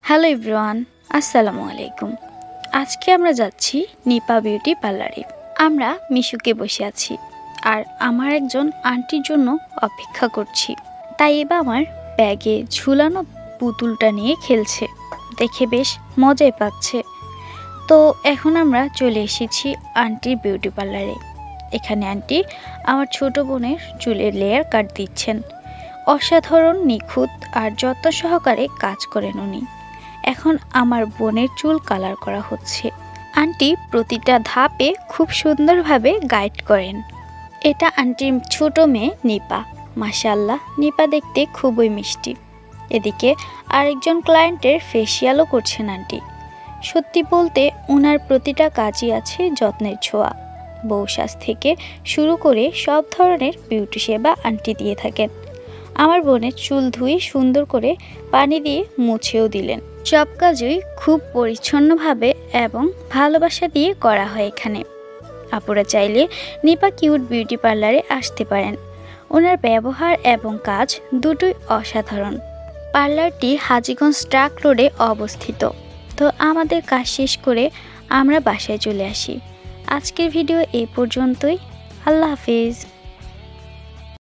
Hello everyone, আসসালামু আলাইকুম। আজকে আমরা যাচ্ছি নিপা বিউটি পার্লারে। আমরা মিশুকে বসে আছি আর আমার একজন আন্টির জন্য অপেক্ষা করছি। তাই এবার আমার ব্যাগে ঝুলানো পুতুলটা নিয়ে খেলছে, দেখে বেশ মজাই পাচ্ছে। তো এখন আমরা চলে এসেছি আন্টির বিউটি পার্লারে। এখানে আন্টি আমার ছোট বোনের চুলের লেয়ার কাট দিচ্ছেন। অসাধারণ নিখুঁত আর যত্ন সহকারে কাজ করেন উনি। এখন আমার বোনের চুল কালার করা হচ্ছে। আন্টি প্রতিটা ধাপে খুব সুন্দরভাবে গাইড করেন। এটা আন্টির ছোট মেয়ে নিপা। মাশাআল্লাহ, নিপা দেখতে খুবই মিষ্টি। এদিকে আরেকজন ক্লায়েন্টের ফেসিয়ালও করছেন আন্টি। সত্যি বলতে ওনার প্রতিটা কাজই আছে যত্নের ছোঁয়া। বউ সাজ থেকে শুরু করে সব ধরনের বিউটি সেবা আন্টি দিয়ে থাকেন। আমার বোনের চুল ধুয়ে সুন্দর করে পানি দিয়ে মুছেও দিলেন। সব কাজই খুব পরিচ্ছন্নভাবে এবং ভালোবাসা দিয়ে করা হয় এখানে। আপুরা চাইলে নিপা কিউট বিউটি পার্লারে আসতে পারেন। ওনার ব্যবহার এবং কাজ দুটোই অসাধারণ। পার্লারটি হাজীগঞ্জ ট্রাক রোডে অবস্থিত। তো আমাদের কাজ শেষ করে আমরা বাসায় চলে আসি। আজকের ভিডিও এই পর্যন্তই। আল্লাহ হাফিজ।